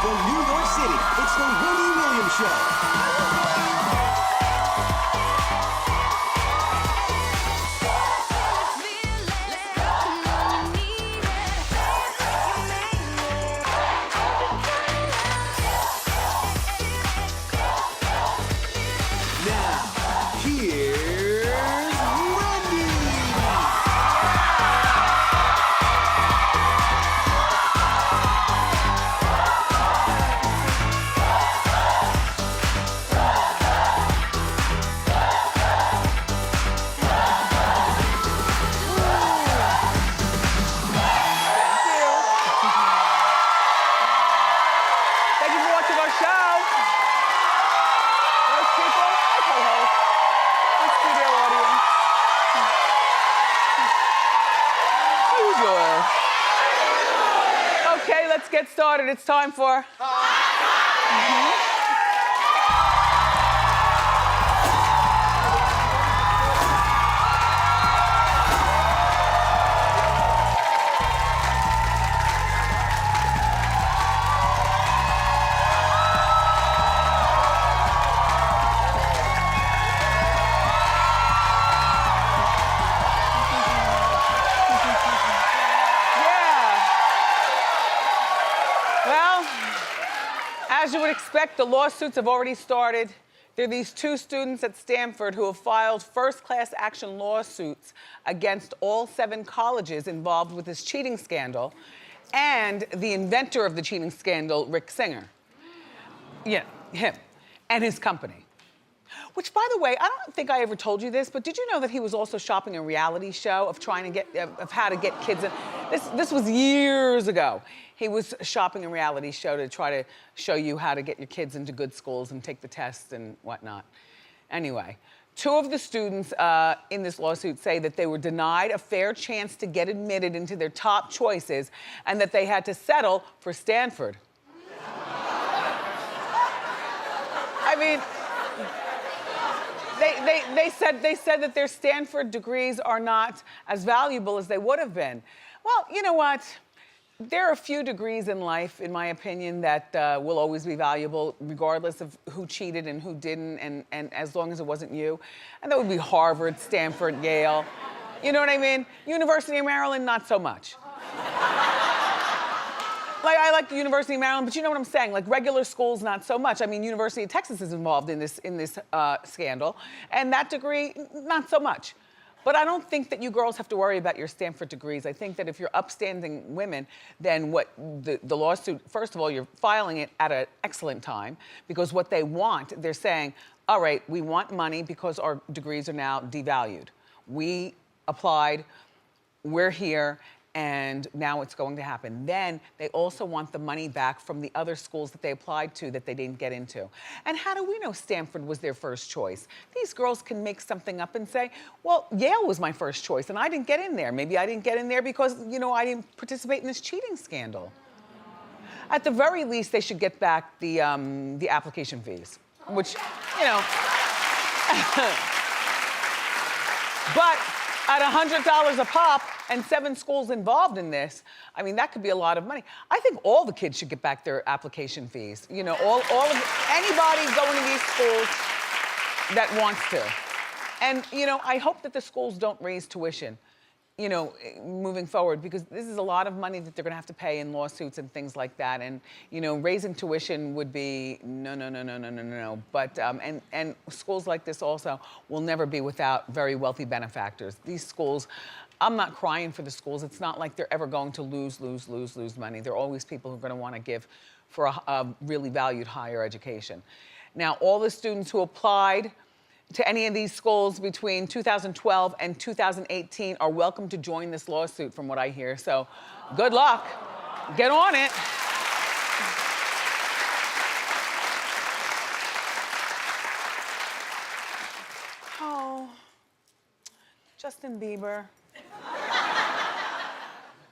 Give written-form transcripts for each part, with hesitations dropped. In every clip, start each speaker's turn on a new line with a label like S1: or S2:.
S1: From New York City, it's the Wendy Williams Show. Now, here's Wendy.
S2: Thank you for watching our show. Those people, my co-host, the studio audience. How you doing? Okay, let's get started. It's time for... Yeah. Well, as you would expect, the lawsuits have already started. There are these two students at Stanford who have filed first-class action lawsuits against all 7 colleges involved with this cheating scandal and the inventor of the cheating scandal, Rick Singer. Yeah, him and his company. Which, by the way, I don't think I ever told you this, but did you know that he was also shopping a reality show of trying to get, of how to get kids in? This was years ago. He was shopping a reality show to try to show you how to get your kids into good schools and take the tests and whatnot. Anyway, 2 of the students in this lawsuit say that they were denied a fair chance to get admitted into their top choices and that they had to settle for Stanford. I mean, they said that their Stanford degrees are not as valuable as they would have been. Well, you know what? There are a few degrees in life, in my opinion, that will always be valuable, regardless of who cheated and who didn't, and as long as it wasn't you. And that would be Harvard, Stanford, Yale. You know what I mean? University of Maryland, not so much. Like, I like the University of Maryland, but you know what I'm saying? Like, regular schools, not so much. I mean, University of Texas is involved in this scandal, and that degree, not so much. But I don't think that you girls have to worry about your Stanford degrees. I think that if you're upstanding women, then what the lawsuit, first of all, you're filing it at an excellent time, because what they want, they're saying, all right, we want money because our degrees are now devalued. We applied, we're here, and now it's going to happen. Then they also want the money back from the other schools that they applied to that they didn't get into. And how do we know Stanford was their first choice? These girls can make something up and say, well, Yale was my first choice and I didn't get in there. Maybe I didn't get in there because, you know, I didn't participate in this cheating scandal. At the very least, they should get back the application fees, which, you know. But at $100 a pop and 7 schools involved in this, I mean, that could be a lot of money. I think all the kids should get back their application fees. You know, all of anybody going to these schools that wants to. And, you know, I hope that the schools don't raise tuition, you know, moving forward, because this is a lot of money that they're gonna have to pay in lawsuits and things like that. And, you know, raising tuition would be no. But, and schools like this also will never be without very wealthy benefactors. These schools, I'm not crying for the schools. It's not like they're ever going to lose money. There are always people who are gonna wanna give for a really valued higher education. Now, all the students who applied to any of these schools between 2012 and 2018 are welcome to join this lawsuit, from what I hear. So good luck. Get on it. Oh, Justin Bieber.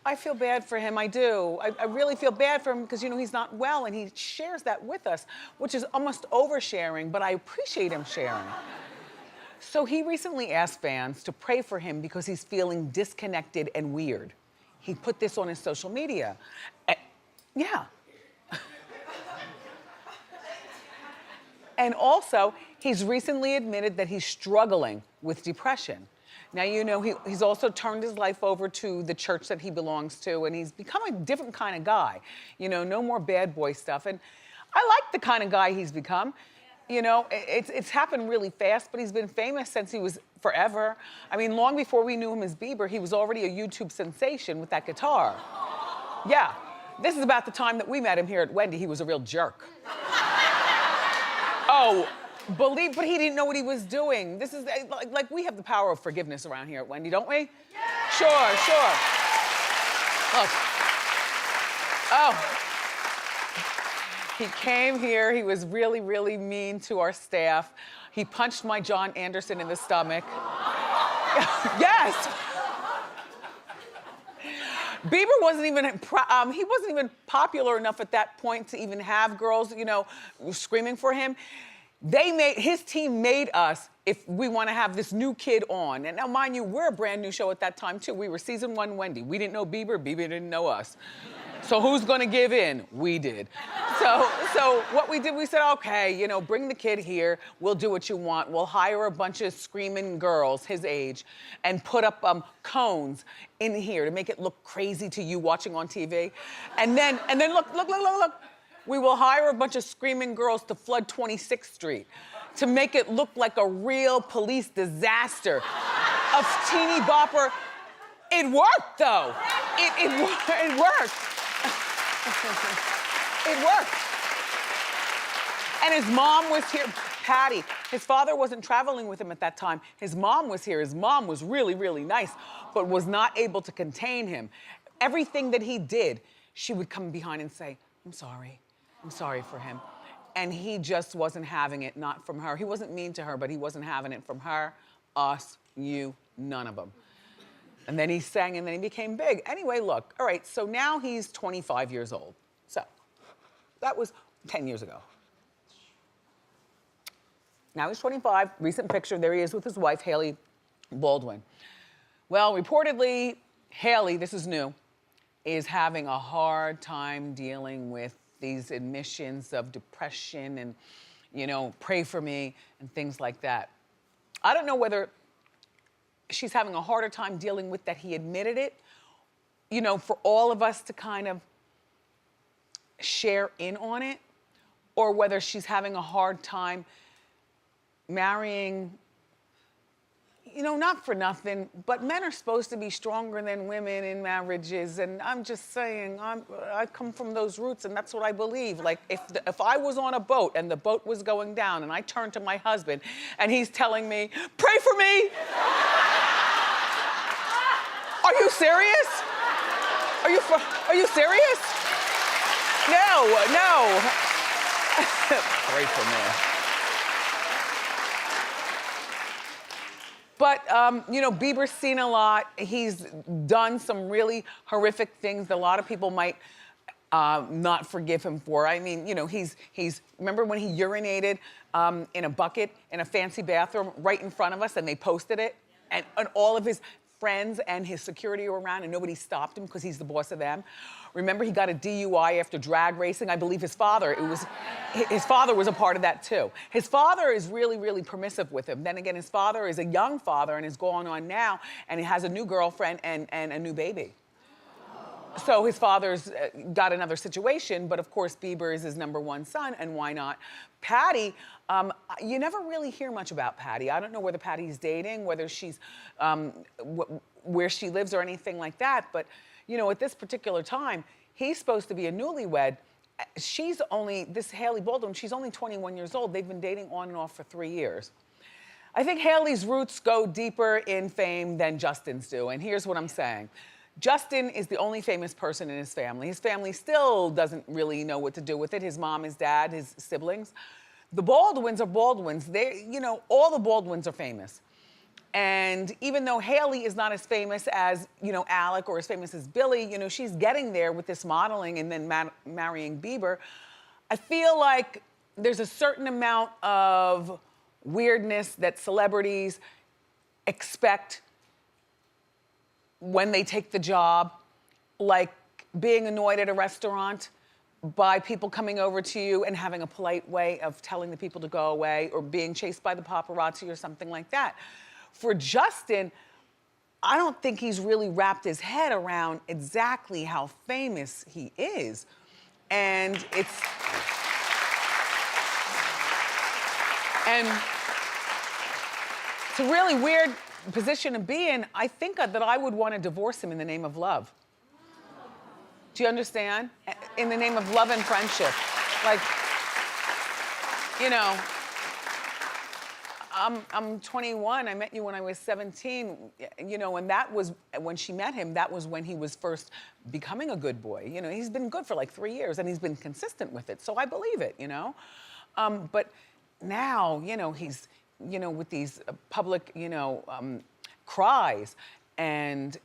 S2: I feel bad for him, I do. I really feel bad for him because, you know, he's not well and he shares that with us, which is almost oversharing, but I appreciate him sharing. So he recently asked fans to pray for him because he's feeling disconnected and weird. He put this on his social media. Yeah. And also, he's recently admitted that he's struggling with depression. Now, you know, he's also turned his life over to the church that he belongs to, and he's become a different kind of guy. You know, no more bad boy stuff. And I like the kind of guy he's become. You know, it's happened really fast, but he's been famous since he was forever. I mean, long before we knew him as Bieber, he was already a YouTube sensation with that guitar. Yeah, this is about the time that we met him here at Wendy. He was a real jerk. Oh, but he didn't know what he was doing. This is, like we have the power of forgiveness around here at Wendy, don't we? Yeah. Sure. Look. Oh. He came here, he was really, really mean to our staff. He punched my John Anderson in the stomach. Yes. Bieber wasn't even popular enough at that point to even have girls, you know, screaming for him. His team made us, if we want to have this new kid on. And now, mind you, we're a brand new show at that time too. We were season 1 Wendy. We didn't know Bieber didn't know us. So who's gonna give in? We did. So what we did, we said, okay, you know, bring the kid here. We'll do what you want. We'll hire a bunch of screaming girls his age and put up cones in here to make it look crazy to you watching on TV. And then look. We will hire a bunch of screaming girls to flood 26th Street to make it look like a real police disaster of teeny bopper. It worked though. It worked. It worked. And his mom was here, Patty. His father wasn't traveling with him at that time. His mom was here. His mom was really, really nice, but was not able to contain him. Everything that he did, she would come behind and say, I'm sorry for him. And he just wasn't having it, not from her. He wasn't mean to her, but he wasn't having it from her, us, you, none of them. And then he sang and then he became big. Anyway, look, all right, so now he's 25 years old. So that was 10 years ago. Now he's 25, recent picture, there he is with his wife, Hailey Baldwin. Well, reportedly, Hailey, this is new, is having a hard time dealing with these admissions of depression and, you know, pray for me and things like that. I don't know whether she's having a harder time dealing with that he admitted it, you know, for all of us to kind of share in on it, or whether she's having a hard time marrying, you know, not for nothing, but men are supposed to be stronger than women in marriages. And I'm just saying, I come from those roots and that's what I believe. Like if I was on a boat and the boat was going down and I turned to my husband and he's telling me, pray for me. Are you serious? Are you serious? No. Pray for me. But, you know, Bieber's seen a lot. He's done some really horrific things that a lot of people might not forgive him for. I mean, you know, remember when he urinated in a bucket in a fancy bathroom right in front of us and they posted it? And all of his friends and his security were around and nobody stopped him because he's the boss of them. Remember, he got a DUI after drag racing. I believe his father was a part of that too. His father is really, really permissive with him. Then again, his father is a young father and is going on now and he has a new girlfriend and a new baby. So his father's got another situation, but of course Bieber is his #1 son, and why not? Patty, you never really hear much about Patty. I don't know whether Patty's dating, whether she's, where she lives or anything like that, but you know, at this particular time, he's supposed to be a newlywed. This Hailey Baldwin, she's only 21 years old. They've been dating on and off for 3 years. I think Hailey's roots go deeper in fame than Justin's do, and here's what I'm saying. Justin is the only famous person in his family. His family still doesn't really know what to do with it. His mom, his dad, his siblings. The Baldwins are Baldwins. You know, all the Baldwins are famous. And even though Hailey is not as famous as, you know, Alec or as famous as Billy, you know, she's getting there with this modeling and then marrying Bieber. I feel like there's a certain amount of weirdness that celebrities expect when they take the job, like being annoyed at a restaurant by people coming over to you and having a polite way of telling the people to go away, or being chased by the paparazzi or something like that. For Justin, I don't think he's really wrapped his head around exactly how famous he is. And it's a really weird position to be in. I think that I would want to divorce him in the name of love. Do you understand? In the name of love and friendship. Like, you know, I'm 21, I met you when I was 17, you know, and that was, when she met him, that was when he was first becoming a good boy. You know, he's been good for like 3 years and he's been consistent with it, so I believe it, you know? But now, you know, he's, you know, with these public, you know, cries, and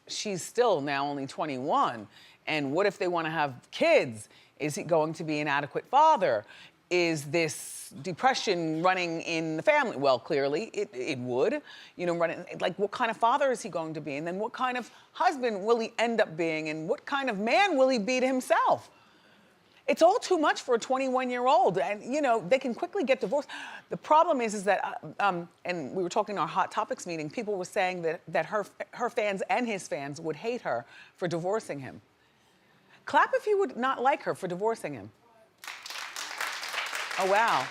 S2: she's still now only 21. And what if they want to have kids? Is he going to be an adequate father? Is this depression running in the family? Well, clearly it would, you know, running, like what kind of father is he going to be? And then what kind of husband will he end up being? And what kind of man will he be to himself? It's all too much for a 21-year-old, and you know, they can quickly get divorced. The problem is that, and we were talking in our Hot Topics meeting, people were saying that her fans and his fans would hate her for divorcing him. Clap if you would not like her for divorcing him. Oh, wow.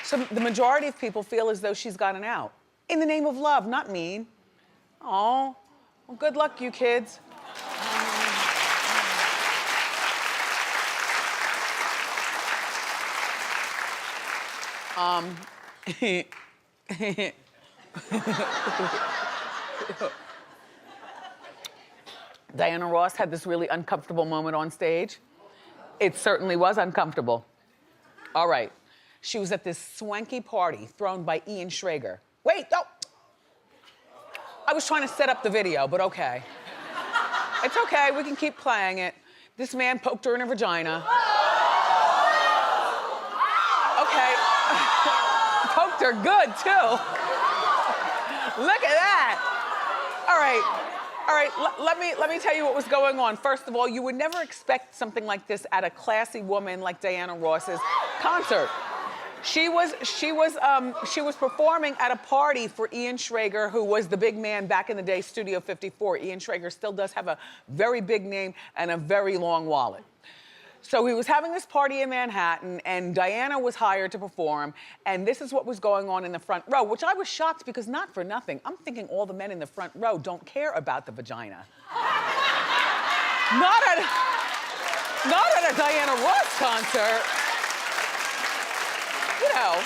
S2: So the majority of people feel as though she's gotten out. In the name of love, not mean. Oh, well, good luck, you kids. Diana Ross had this really uncomfortable moment on stage. It certainly was uncomfortable. All right. She was at this swanky party thrown by Ian Schrager. Wait, no. I was trying to set up the video, but okay. It's okay, we can keep playing it. This man poked her in her vagina. Okay. Poked her good, too. Look at that. All right, let me tell you what was going on. First of all, you would never expect something like this at a classy woman like Diana Ross's concert. She was performing at a party for Ian Schrager, who was the big man back in the day, Studio 54. Ian Schrager still does have a very big name and a very long wallet. So he was having this party in Manhattan, and Diana was hired to perform, and this is what was going on in the front row, which I was shocked because, not for nothing, I'm thinking all the men in the front row don't care about the vagina. Not at a Diana Ross concert. You know.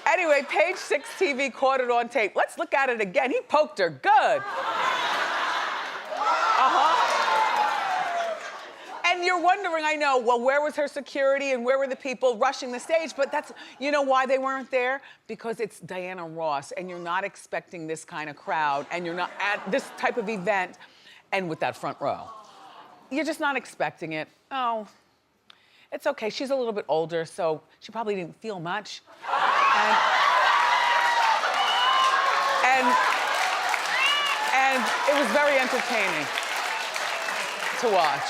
S2: Anyway, Page 6 TV caught it on tape. Let's look at it again. He poked her good. And you're wondering, I know, well, where was her security and where were the people rushing the stage? But that's, you know why they weren't there? Because it's Diana Ross, and you're not expecting this kind of crowd, and you're not at this type of event, and with that front row. You're just not expecting it. Oh, it's okay. She's a little bit older, so she probably didn't feel much. And it was very entertaining to watch.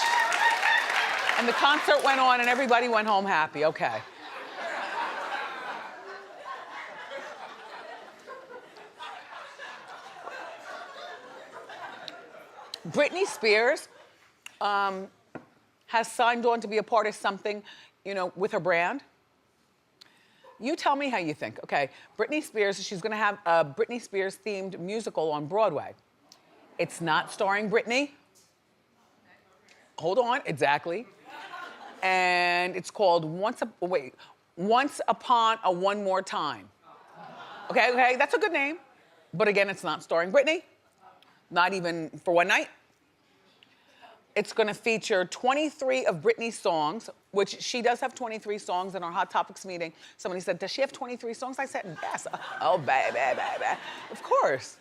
S2: And the concert went on and everybody went home happy, okay. Britney Spears has signed on to be a part of something, you know, with her brand. You tell me how you think. Okay, Britney Spears, she's gonna have a Britney Spears themed musical on Broadway. It's not starring Britney. Hold on, exactly. And it's called Once Upon a One More Time. Okay, that's a good name. But again, it's not starring Britney. Not even for one night. It's gonna feature 23 of Britney's songs, which she does have 23 songs. In our Hot Topics meeting, somebody said, does she have 23 songs? I said, yes. Oh, baby. Of course.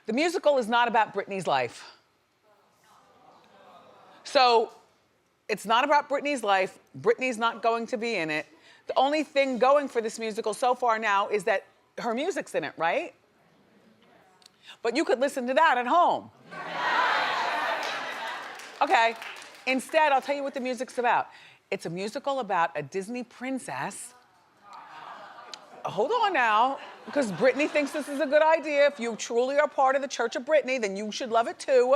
S2: The musical is not about Britney's life. So, it's not about Britney's life. Britney's not going to be in it. The only thing going for this musical so far now is that her music's in it, right? But you could listen to that at home. Okay, instead, I'll tell you what the music's about. It's a musical about a Disney princess. Hold on now, because Britney thinks this is a good idea. If you truly are part of the Church of Britney, then you should love it too.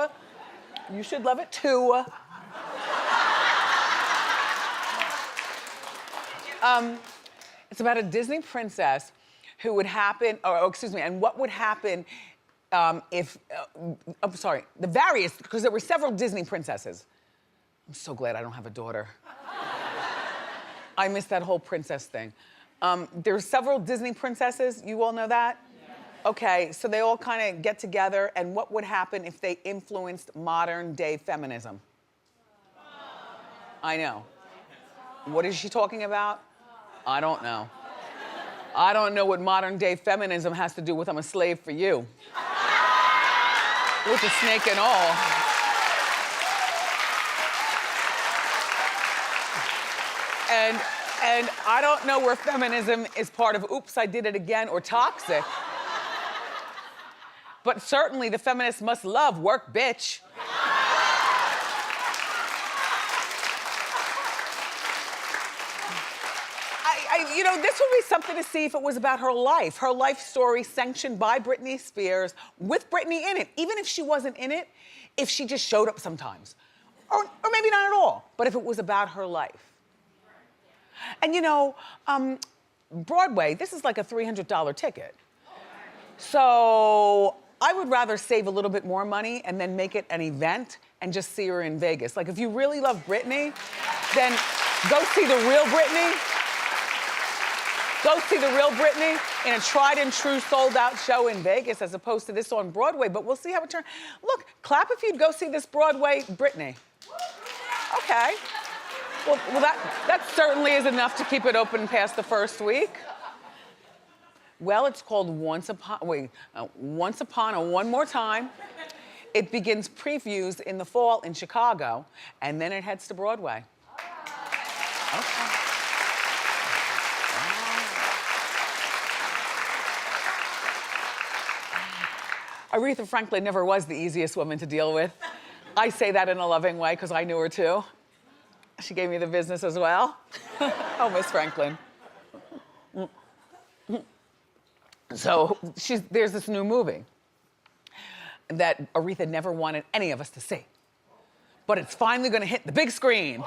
S2: You should love it too. It's about a Disney princess who would happen, and what would happen if, I'm sorry, because there were several Disney princesses. I'm so glad I don't have a daughter. I missed that whole princess thing. There's several Disney princesses, you all know that? Yeah. Okay, so they all kind of get together, and what would happen if they influenced modern day feminism? I know. What is she talking about? I don't know. I don't know what modern day feminism has to do with I'm a slave for you. With the snake and all. And I don't know where feminism is part of Oops, I Did It Again or toxic. But certainly the feminists must love work, bitch. You know, this would be something to see if it was about her life story sanctioned by Britney Spears with Britney in it. Even if she wasn't in it, if she just showed up sometimes. Or maybe not at all, but if it was about her life. And you know, Broadway, this is like a $300 ticket. So I would rather save a little bit more money and then make it an event and just see her in Vegas. Like if you really love Britney, then go see the real Britney. Go see the real Britney in a tried and true sold out show in Vegas as opposed to this on Broadway, but we'll see how it turns. Look, clap if you'd go see this Broadway Britney. Okay. Well, that certainly is enough to keep it open past the first week. Well, it's called Once Upon a One More Time. It begins previews in the fall in Chicago, and then it heads to Broadway. Okay. Aretha Franklin never was the easiest woman to deal with. I say that in a loving way because I knew her too. She gave me the business as well. Oh, Miss Franklin. So there's this new movie that Aretha never wanted any of us to see. But it's finally gonna hit the big screen.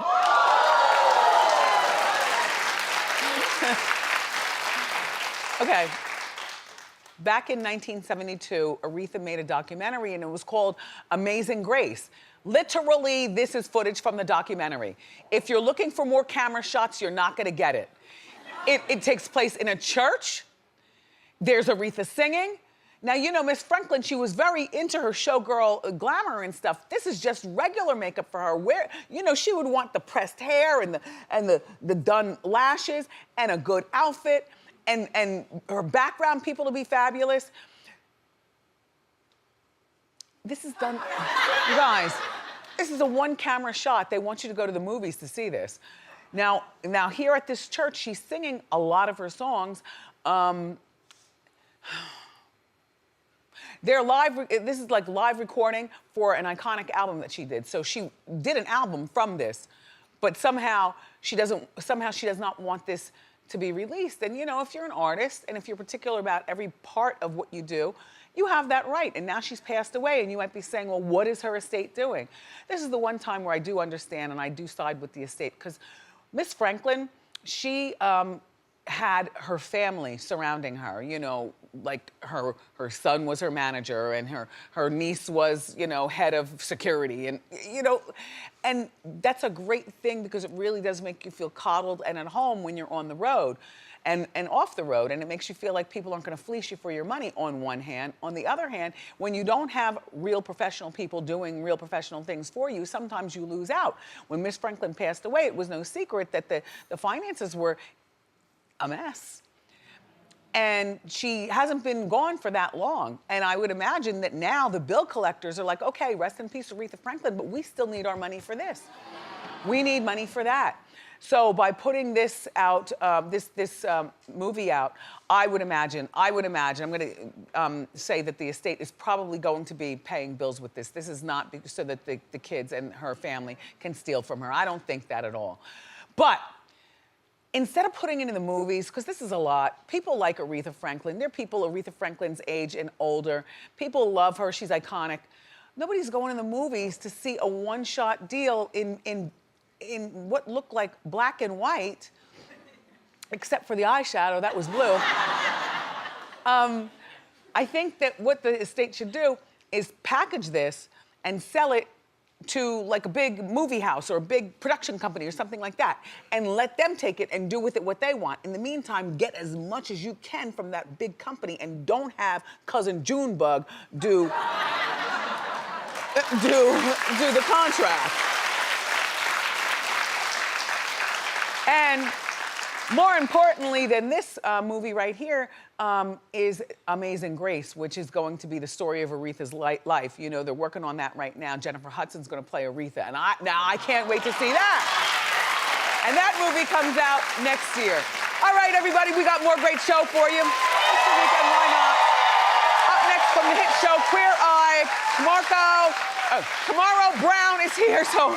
S2: Okay. Back in 1972, Aretha made a documentary and it was called Amazing Grace. Literally, this is footage from the documentary. If you're looking for more camera shots, you're not gonna get it. It takes place in a church. There's Aretha singing. Now, you know, Miss Franklin, she was very into her showgirl glamour and stuff. This is just regular makeup for her. Where, you know, she would want the pressed hair and the done lashes and a good outfit. And her background people to be fabulous. This is done, you guys, this is a one camera shot. They want you to go to the movies to see this. Now here at this church, she's singing a lot of her songs. They're live, this is like live recording for an iconic album that she did. So she did an album from this, but somehow she does not want this to be released. And you know, if you're an artist and if you're particular about every part of what you do, you have that right. And now she's passed away and you might be saying, well, what is her estate doing? This is the one time where I do understand and I do side with the estate because Miss Franklin, she had her family surrounding her, you know, like her son was her manager and her niece was, you know, head of security and, you know, and that's a great thing because it really does make you feel coddled and at home when you're on the road and off the road, and it makes you feel like people aren't gonna fleece you for your money on one hand. On the other hand, when you don't have real professional people doing real professional things for you, sometimes you lose out. When Miss Franklin passed away, it was no secret that the finances were a mess. And she hasn't been gone for that long. And I would imagine that now the bill collectors are like, okay, rest in peace, Aretha Franklin, but we still need our money for this. We need money for that. So by putting this out, this movie out, I would imagine, I'm gonna say that the estate is probably going to be paying bills with this. This is not so that the kids and her family can steal from her. I don't think that at all. But instead of putting it in the movies, because this is a lot, people like Aretha Franklin. There are people Aretha Franklin's age and older. People love her, she's iconic. Nobody's going in the movies to see a one-shot deal in what looked like black and white, except for the eyeshadow, that was blue. I think that what the estate should do is package this and sell it to like a big movie house or a big production company or something like that, and let them take it and do with it what they want. In the meantime, get as much as you can from that big company and don't have cousin Junebug do the contract. And more importantly than this movie right here is Amazing Grace, which is going to be the story of Aretha's life. You know, they're working on that right now. Jennifer Hudson's gonna play Aretha, and I can't wait to see that. And that movie comes out next year. All right, everybody, we got more great show for you. It's the weekend, why not? Up next from the hit show Queer Eye, Tomorrow Brown is here, so